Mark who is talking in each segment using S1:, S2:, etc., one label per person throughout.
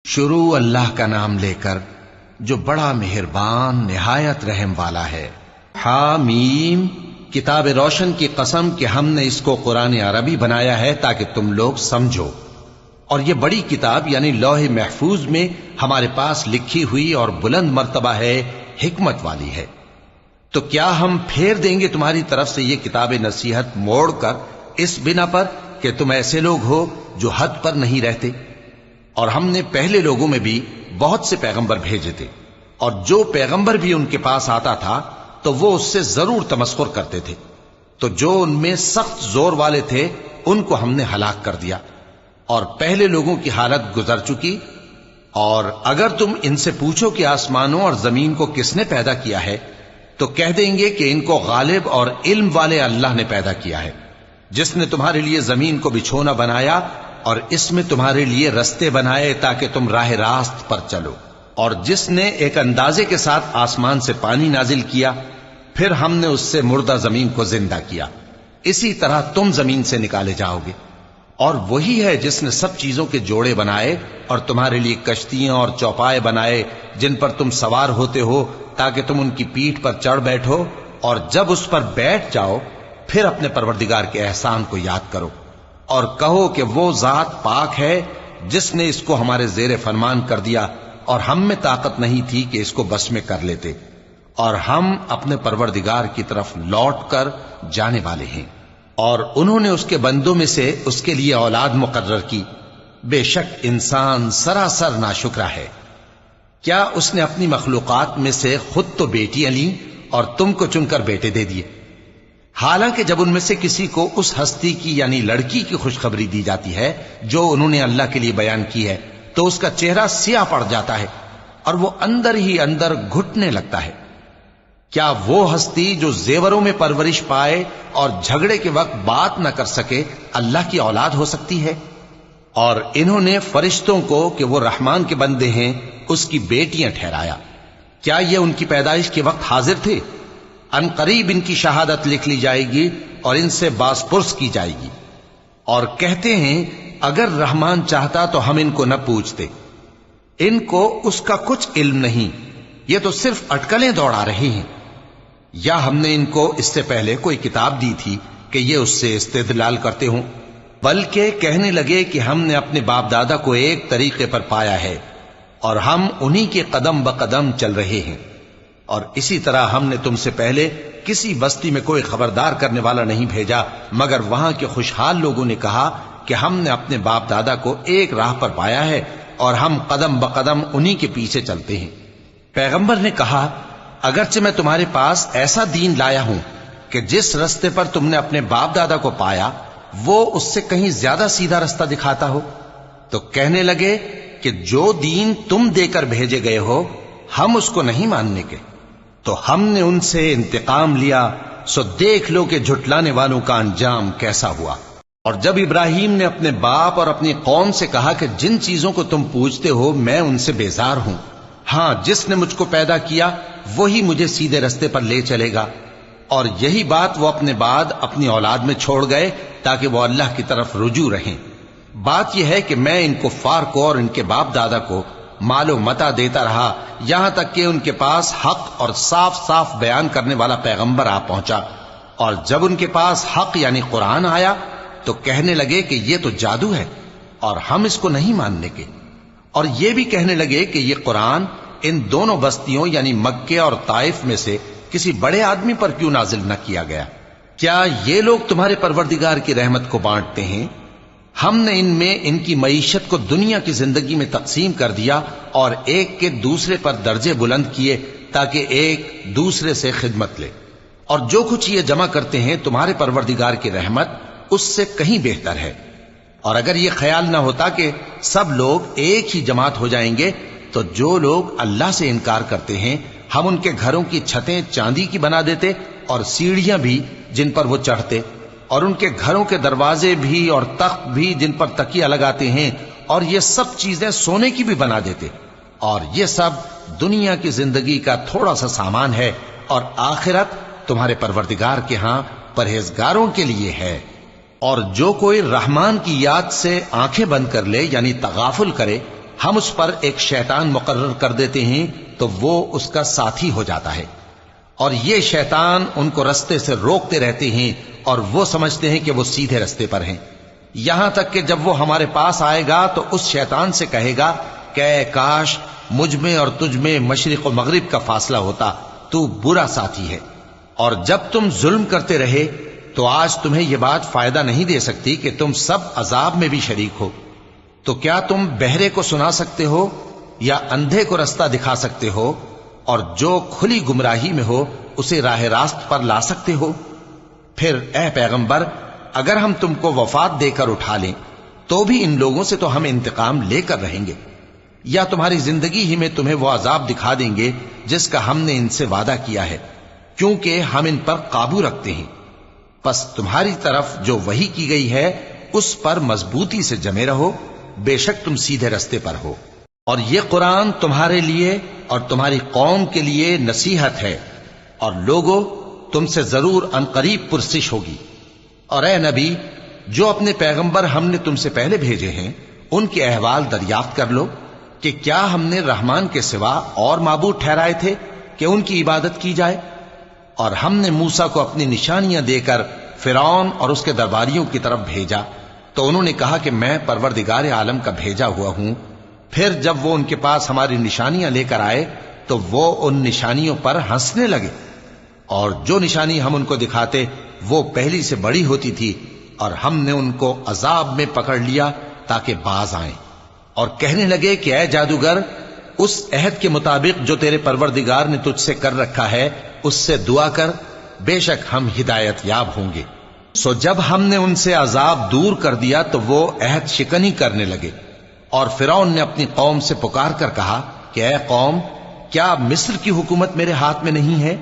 S1: شروع اللہ کا نام لے کر جو بڑا مہربان نہایت رحم والا ہے۔ حامیم، کتاب روشن کی قسم کہ ہم نے اس کو قرآن عربی بنایا ہے تاکہ تم لوگ سمجھو، اور یہ بڑی کتاب یعنی لوح محفوظ میں ہمارے پاس لکھی ہوئی اور بلند مرتبہ ہے، حکمت والی ہے۔ تو کیا ہم پھیر دیں گے تمہاری طرف سے یہ کتاب نصیحت موڑ کر اس بنا پر کہ تم ایسے لوگ ہو جو حد پر نہیں رہتے؟ اور ہم نے پہلے لوگوں میں بھی بہت سے پیغمبر بھیجے تھے، اور جو پیغمبر بھی ان کے پاس آتا تھا تو وہ اس سے ضرور تمسخر کرتے تھے، تو جو ان میں سخت زور والے تھے ان کو ہم نے ہلاک کر دیا، اور پہلے لوگوں کی حالت گزر چکی۔ اور اگر تم ان سے پوچھو کہ آسمانوں اور زمین کو کس نے پیدا کیا ہے تو کہہ دیں گے کہ ان کو غالب اور علم والے اللہ نے پیدا کیا ہے، جس نے تمہارے لیے زمین کو بچھونا بنایا اور اس میں تمہارے لیے رستے بنائے تاکہ تم راہ راست پر چلو، اور جس نے ایک اندازے کے ساتھ آسمان سے پانی نازل کیا، پھر ہم نے اس سے مردہ زمین کو زندہ کیا، اسی طرح تم زمین سے نکالے جاؤ گے۔ اور وہی ہے جس نے سب چیزوں کے جوڑے بنائے اور تمہارے لیے کشتیاں اور چوپائے بنائے جن پر تم سوار ہوتے ہو تاکہ تم ان کی پیٹھ پر چڑھ بیٹھو، اور جب اس پر بیٹھ جاؤ پھر اپنے پروردگار کے احسان کو یاد کرو اور کہو کہ وہ ذات پاک ہے جس نے اس کو ہمارے زیر فرمان کر دیا، اور ہم میں طاقت نہیں تھی کہ اس کو بس میں کر لیتے، اور ہم اپنے پروردگار کی طرف لوٹ کر جانے والے ہیں۔ اور انہوں نے اس کے بندوں میں سے اس کے لیے اولاد مقرر کی، بے شک انسان سراسر ناشکرا ہے۔ کیا اس نے اپنی مخلوقات میں سے خود تو بیٹیاں لیں اور تم کو چن کر بیٹے دے دیے؟ حالانکہ جب ان میں سے کسی کو اس ہستی کی یعنی لڑکی کی خوشخبری دی جاتی ہے جو انہوں نے اللہ کے لیے بیان کی ہے تو اس کا چہرہ سیاہ پڑ جاتا ہے اور وہ اندر ہی اندر گھٹنے لگتا ہے۔ کیا وہ ہستی جو زیوروں میں پرورش پائے اور جھگڑے کے وقت بات نہ کر سکے اللہ کی اولاد ہو سکتی ہے؟ اور انہوں نے فرشتوں کو کہ وہ رحمان کے بندے ہیں اس کی بیٹیاں ٹھہرایا۔ کیا یہ ان کی پیدائش کے وقت حاضر تھے؟ ان قریب ان کی شہادت لکھ لی جائے گی اور ان سے باز پرس کی جائے گی۔ اور کہتے ہیں اگر رحمان چاہتا تو ہم ان کو نہ پوچھتے، ان کو اس کا کچھ علم نہیں، یہ تو صرف اٹکلیں دوڑا رہے ہیں۔ یا ہم نے ان کو اس سے پہلے کوئی کتاب دی تھی کہ یہ اس سے استدلال کرتے ہوں؟ بلکہ کہنے لگے کہ ہم نے اپنے باپ دادا کو ایک طریقے پر پایا ہے اور ہم انہی کے قدم بقدم چل رہے ہیں۔ اور اسی طرح ہم نے تم سے پہلے کسی بستی میں کوئی خبردار کرنے والا نہیں بھیجا مگر وہاں کے خوشحال لوگوں نے کہا کہ ہم نے اپنے باپ دادا کو ایک راہ پر پایا ہے اور ہم قدم بقدم انہی کے پیچھے چلتے ہیں۔ پیغمبر نے کہا اگرچہ میں تمہارے پاس ایسا دین لایا ہوں کہ جس رستے پر تم نے اپنے باپ دادا کو پایا وہ اس سے کہیں زیادہ سیدھا رستہ دکھاتا ہو، تو کہنے لگے کہ جو دین تم دے کر بھیجے گئے ہو ہم اس کو نہیں ماننے کے، تو ہم نے ان سے انتقام لیا، سو دیکھ لو کہ جھٹلانے والوں کا انجام کیسا ہوا۔ اور جب ابراہیم نے اپنے باپ اور اپنی قوم سے کہا کہ جن چیزوں کو تم پوجتے ہو میں ان سے بیزار ہوں، ہاں جس نے مجھ کو پیدا کیا وہی مجھے سیدھے رستے پر لے چلے گا، اور یہی بات وہ اپنے بعد اپنی اولاد میں چھوڑ گئے تاکہ وہ اللہ کی طرف رجوع رہیں۔ بات یہ ہے کہ میں ان کفار کو اور ان کے باپ دادا کو مال و متاع دیتا رہا یہاں تک کہ ان کے پاس حق اور صاف صاف بیان کرنے والا پیغمبر آ پہنچا، اور جب ان کے پاس حق یعنی قرآن آیا تو کہنے لگے کہ یہ تو جادو ہے اور ہم اس کو نہیں ماننے کے، اور یہ بھی کہنے لگے کہ یہ قرآن ان دونوں بستیوں یعنی مکے اور طائف میں سے کسی بڑے آدمی پر کیوں نازل نہ کیا گیا؟ کیا یہ لوگ تمہارے پروردگار کی رحمت کو بانٹتے ہیں؟ ہم نے ان میں ان کی معیشت کو دنیا کی زندگی میں تقسیم کر دیا اور ایک کے دوسرے پر درجے بلند کیے تاکہ ایک دوسرے سے خدمت لے، اور جو کچھ یہ جمع کرتے ہیں تمہارے پروردگار کی رحمت اس سے کہیں بہتر ہے۔ اور اگر یہ خیال نہ ہوتا کہ سب لوگ ایک ہی جماعت ہو جائیں گے تو جو لوگ اللہ سے انکار کرتے ہیں ہم ان کے گھروں کی چھتیں چاندی کی بنا دیتے اور سیڑھیاں بھی جن پر وہ چڑھتے، اور ان کے گھروں کے دروازے بھی اور تخت بھی جن پر تکیہ لگاتے ہیں، اور یہ سب چیزیں سونے کی بھی بنا دیتے، اور یہ سب دنیا کی زندگی کا تھوڑا سا سامان ہے، اور آخرت تمہارے پروردگار کے ہاں پرہیزگاروں کے لیے ہے۔ اور جو کوئی رحمان کی یاد سے آنکھیں بند کر لے یعنی تغافل کرے، ہم اس پر ایک شیطان مقرر کر دیتے ہیں تو وہ اس کا ساتھی ہو جاتا ہے، اور یہ شیطان ان کو رستے سے روکتے رہتے ہیں اور وہ سمجھتے ہیں کہ وہ سیدھے رستے پر ہیں، یہاں تک کہ جب وہ ہمارے پاس آئے گا تو اس شیطان سے کہے گا کہ اے کاش مجھ میں اور تجھ میں مشرق و مغرب کا فاصلہ ہوتا، تو برا ساتھی ہے۔ اور جب تم ظلم کرتے رہے تو آج تمہیں یہ بات فائدہ نہیں دے سکتی کہ تم سب عذاب میں بھی شریک ہو۔ تو کیا تم بہرے کو سنا سکتے ہو یا اندھے کو رستہ دکھا سکتے ہو، اور جو کھلی گمراہی میں ہو اسے راہ راست پر لا سکتے ہو؟ پھر اے پیغمبر، اگر ہم تم کو وفات دے کر اٹھا لیں تو بھی ان لوگوں سے تو ہم انتقام لے کر رہیں گے، یا تمہاری زندگی ہی میں تمہیں وہ عذاب دکھا دیں گے جس کا ہم نے ان سے وعدہ کیا ہے، کیونکہ ہم ان پر قابو رکھتے ہیں۔ پس تمہاری طرف جو وحی کی گئی ہے اس پر مضبوطی سے جمے رہو، بے شک تم سیدھے رستے پر ہو۔ اور یہ قرآن تمہارے لیے اور تمہاری قوم کے لیے نصیحت ہے، اور لوگوں تم سے ضرور عنقریب پرسش ہوگی۔ اور اے نبی، جو اپنے پیغمبر ہم نے تم سے پہلے بھیجے ہیں ان کے احوال دریافت کر لو کہ کیا ہم نے رحمان کے سوا اور معبود ٹھہرائے تھے کہ ان کی عبادت کی جائے؟ اور ہم نے موسیٰ کو اپنی نشانیاں دے کر فرعون اور اس کے درباریوں کی طرف بھیجا تو انہوں نے کہا کہ میں پروردگار عالم کا بھیجا ہوا ہوں۔ پھر جب وہ ان کے پاس ہماری نشانیاں لے کر آئے تو وہ ان نشانیوں پر ہنسنے لگے، اور جو نشانی ہم ان کو دکھاتے وہ پہلی سے بڑی ہوتی تھی، اور ہم نے ان کو عذاب میں پکڑ لیا تاکہ باز آئیں، اور کہنے لگے کہ اے جادوگر، اس عہد کے مطابق جو تیرے پروردگار نے تجھ سے کر رکھا ہے اس سے دعا کر، بے شک ہم ہدایت یاب ہوں گے۔ سو جب ہم نے ان سے عذاب دور کر دیا تو وہ عہد شکنی کرنے لگے، اور فرعون نے اپنی قوم سے پکار کر کہا کہ اے قوم، کیا مصر کی حکومت میرے ہاتھ میں نہیں ہے؟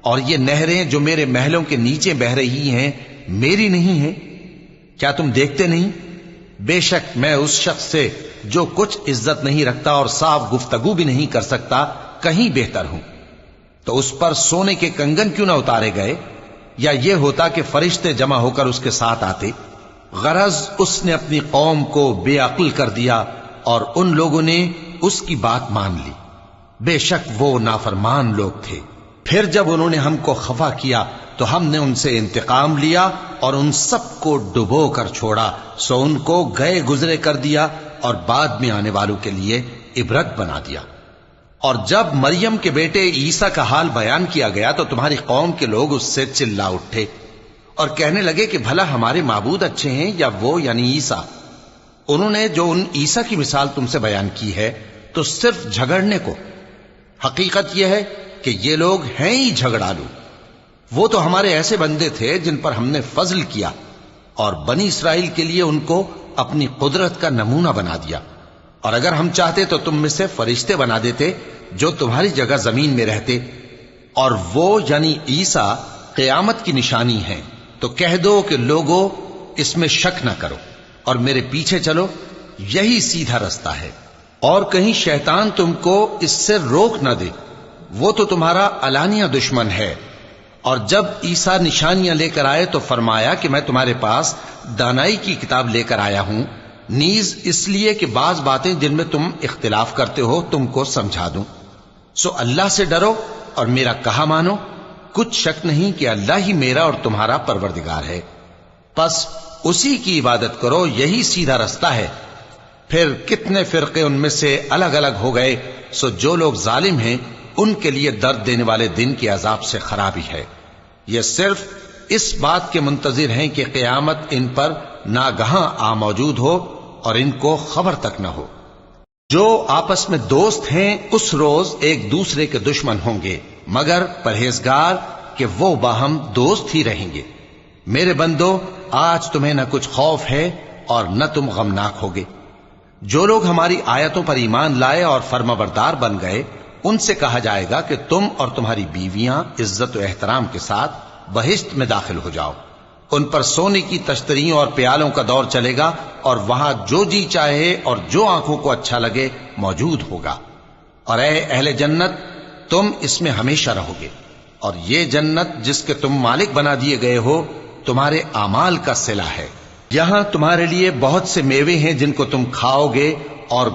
S1: اور یہ نہریں جو میرے محلوں کے نیچے بہ رہی ہیں میری نہیں ہیں؟ کیا تم دیکھتے نہیں؟ بے شک میں اس شخص سے جو کچھ عزت نہیں رکھتا اور صاف گفتگو بھی نہیں کر سکتا کہیں بہتر ہوں۔ تو اس پر سونے کے کنگن کیوں نہ اتارے گئے، یا یہ ہوتا کہ فرشتے جمع ہو کر اس کے ساتھ آتے؟ غرض اس نے اپنی قوم کو بے عقل کر دیا اور ان لوگوں نے اس کی بات مان لی، بے شک وہ نافرمان لوگ تھے۔ پھر جب انہوں نے ہم کو خفا کیا تو ہم نے ان سے انتقام لیا اور ان سب کو ڈبو کر چھوڑا، سو ان کو گئے گزرے کر دیا اور بعد میں آنے والوں کے لیے عبرت بنا دیا۔ اور جب مریم کے بیٹے عیسیٰ کا حال بیان کیا گیا تو تمہاری قوم کے لوگ اس سے چلا اٹھے اور کہنے لگے کہ بھلا ہمارے معبود اچھے ہیں یا وہ یعنی عیسیٰ؟ انہوں نے جو ان عیسیٰ کی مثال تم سے بیان کی ہے تو صرف جھگڑنے کو۔ حقیقت یہ ہے کہ یہ لوگ ہیں ہی جھگڑالو۔ وہ تو ہمارے ایسے بندے تھے جن پر ہم نے فضل کیا، اور بنی اسرائیل کے لیے ان کو اپنی قدرت کا نمونہ بنا دیا، اور اگر ہم چاہتے تو تم میں سے فرشتے بنا دیتے جو تمہاری جگہ زمین میں رہتے، اور وہ یعنی عیسیٰ قیامت کی نشانی ہیں۔ تو کہہ دو کہ لوگوں اس میں شک نہ کرو اور میرے پیچھے چلو، یہی سیدھا رستہ ہے، اور کہیں شیطان تم کو اس سے روک نہ دے، وہ تو تمہارا علانیہ دشمن ہے۔ اور جب عیسیٰ نشانیاں لے کر آئے تو فرمایا کہ میں تمہارے پاس دانائی کی کتاب لے کر آیا ہوں، نیز اس لیے کہ بعض باتیں جن میں تم اختلاف کرتے ہو تم کو سمجھا دوں۔ سو اللہ سے ڈرو اور میرا کہا مانو، کچھ شک نہیں کہ اللہ ہی میرا اور تمہارا پروردگار ہے، پس اسی کی عبادت کرو، یہی سیدھا رستہ ہے۔ پھر کتنے فرقے ان میں سے الگ الگ ہو گئے، سو جو لوگ ظالم ہیں ان کے لیے درد دینے والے دن کے عذاب سے خرابی ہے۔ یہ صرف اس بات کے منتظر ہیں کہ قیامت ان پر ناگہاں آ موجود ہو اور ان کو خبر تک نہ ہو۔ جو آپس میں دوست ہیں اس روز ایک دوسرے کے دشمن ہوں گے، مگر پرہیزگار کہ وہ باہم دوست ہی رہیں گے۔ میرے بندو، آج تمہیں نہ کچھ خوف ہے اور نہ تم غمناک ہوگے۔ جو لوگ ہماری آیتوں پر ایمان لائے اور فرمانبردار بن گئے ان سے کہا جائے گا کہ تم اور تمہاری بیویاں عزت و احترام کے ساتھ بہشت میں داخل ہو جاؤ۔ ان پر سونے کی تشتریوں اور پیالوں کا دور چلے گا، اور وہاں جو جی چاہے اور جو آنکھوں کو اچھا لگے موجود ہوگا۔ اور اے اہل جنت، تم اس میں ہمیشہ رہو گے، اور یہ جنت جس کے تم مالک بنا دیے گئے ہو تمہارے اعمال کا صلہ ہے۔ یہاں تمہارے لیے بہت سے میوے ہیں جن کو تم کھاؤ گے اور